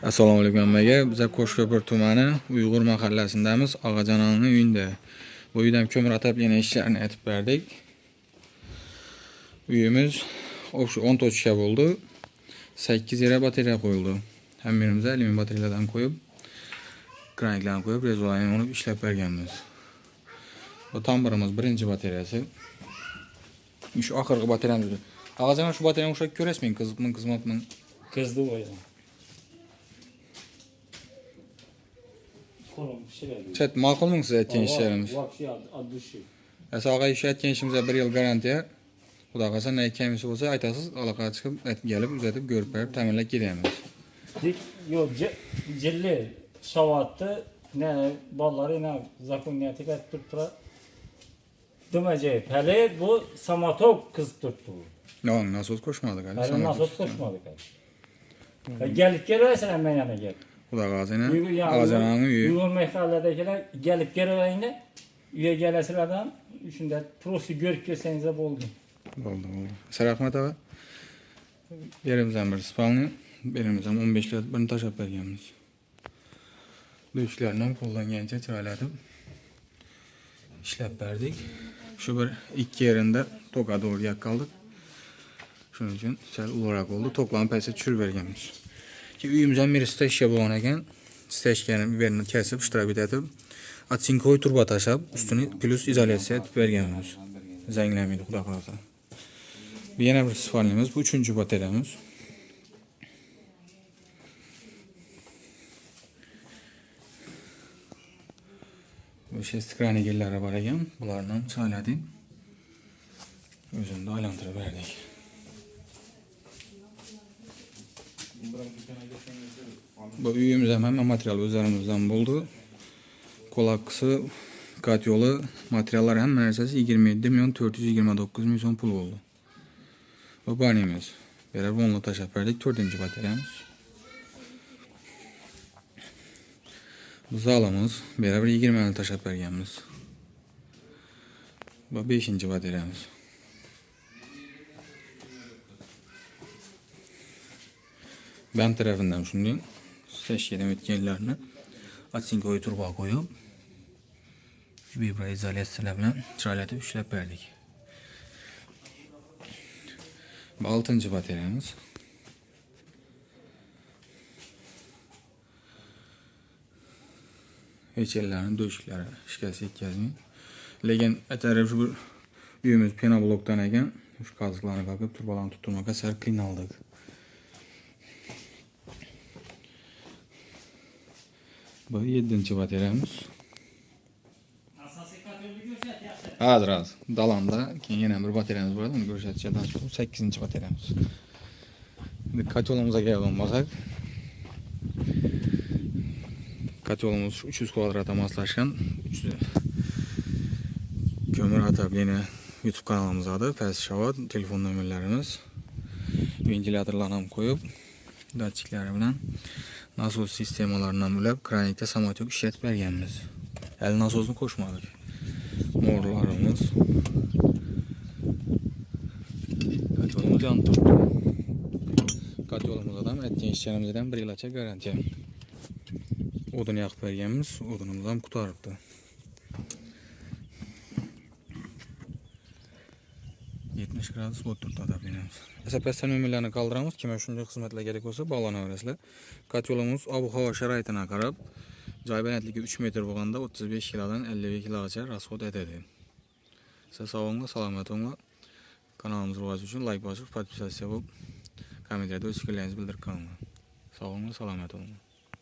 Assalomu alaykum hammaga. Biz Qo'shko'pir tumani Uyg'ur mahallasindamiz. Og'ajon onining uyida. Bu uydan ko'mir atab yana ishlarini aytib berdik. Uyimiz o'sha 10 tochka bo'ldi. 8 yera batareya qo'yildi. Hammamiz alyumin batareyalardan qo'yib, kraniklarni qo'yib, rezervoarni olib ishlab berganmiz. Bu tamburimiz birinchi batareyasi. Shu oxirgi batareyamiz. Og'ajon shu batareyani o'xshab ko'rasizmi? Xizmatmi? Kızdı o ya. Kolum şeyler. Chat ma'qulmi siz aytgan ishlarimiz? Вообще от души. Asoga ish aytgan ishimizga 1 yil garantiya. Xudo qalasa ne kamisi bo'lsa aytasiz, aloqaga chiqib, gelib uzatib, ko'rib berib, ta'minlab ketamiz. Dik yo cilli şavattı ne balları ne zakoniyeti tuttura. Demece hele bu samatov kız tuttu. Nasos qo'shmadik hali. Hali nasos koşmadık. Gelip gelirsen hemen yana gel. Xudo qalasa Ağacanın Uygun mehalledekiler gelip gelireyine üye gelesilerden üçünde prosi görüp gelsenize boldum. Bo'ldi. Rahmat ava. Berimizdan bir spalni, berimizdan 15 lat birini tashlab berganmiz. Bu ishlarni ham qo'llangancha chiroylatib ishlab berdik. Shu bir 2 yerinde toka doğru yakaldık. Shuning uchun sal ulug'roq bo'ldi. To'plam paysa tushirib berganmiz. Ki uyimizdan biri steshga bo'lgan ekan. Steshkani birini kesib, ishtirok etib, atsinkoy turba tashab, ustini plus izolyatsiya etib berganmiz. Zanglamaydi, xudo xolasa. Bu yana bir sifalimiz, bu 3-chi batareyamiz. Bu shestkranigellari bor ekan, bularni ham chiroylatib o'zimda aylantirib berdik. Bu uyimizda hamma material o'zlarimizdan bo'ldi. Qolaqisi, katyolu, materiallar hamma narsasi 27.429 so'm pul bo'ldi. Bu banimiz. Berab onu tashlab berdik, 4-chi batareyamiz. Bu zalimiz, berab 20 tashlab berganmiz. Bu 5-chi batareyamiz. Ben tarafından şimdi seçkiyelim etkilerini atsinkoyu turba koyup vibra izolyatsiyalar chiroylatib ishlab berdik. Bu 6-chi batareyamiz. Hechlarni do'shklari ishkasi yetkazmay. Lekin atarib shu uyimiz penoblokdan ekan, shu qaziqlarni qoqib turbalarni tuttirmoqqa sal qiynaldik. Bu 7-chi batareyamiz. Hozir dalanda keyin yana bir batareyamiz bor edi, uni ko'rsatishga 8-chi batareyamiz. Endi kotyolumuzga kelgan bo'lsak, kotyolumuz 300 kvadratga moslashgan. Ko'mir atab yana YouTube kanalimizda past shavat, telefon nomerlarimiz, ventilyatorlarni ham qo'yib, datchiklari bilan nasos sistemalarından bo'lib, kranikda samotyok ishlatib berganmiz. Hali nasosni qo'shmadik. Mo'rlarimiz. Kotyolimiz yonib turibdi. Kotyolimiz ham aytgan ishlarimizdan 1 yilgacha garantiya. O'din yoqib berganmiz, o'dinimiz ham qutaribdi. Gradus o'tirib adablaymiz. Asapasdan nomerlarni qoldiramiz. Kim shunday xizmatlar kerak bo'lsa, bog'lanaverasizlar. Kotyolimiz ob-havo sharoitiga qarab, joy balandligi 3 metr bo'lganda 35 kilodan 50 kilogacha rasxod etadi. Siz sog'lig'ingiz, salomatligingiz, kanalimiz rivoji uchun like bosib, podpisatsiya bo'lib, kommentariyada o'z fikrlaringizni bildirib qo'ying. Sog'lig'ingiz, salomatligingiz.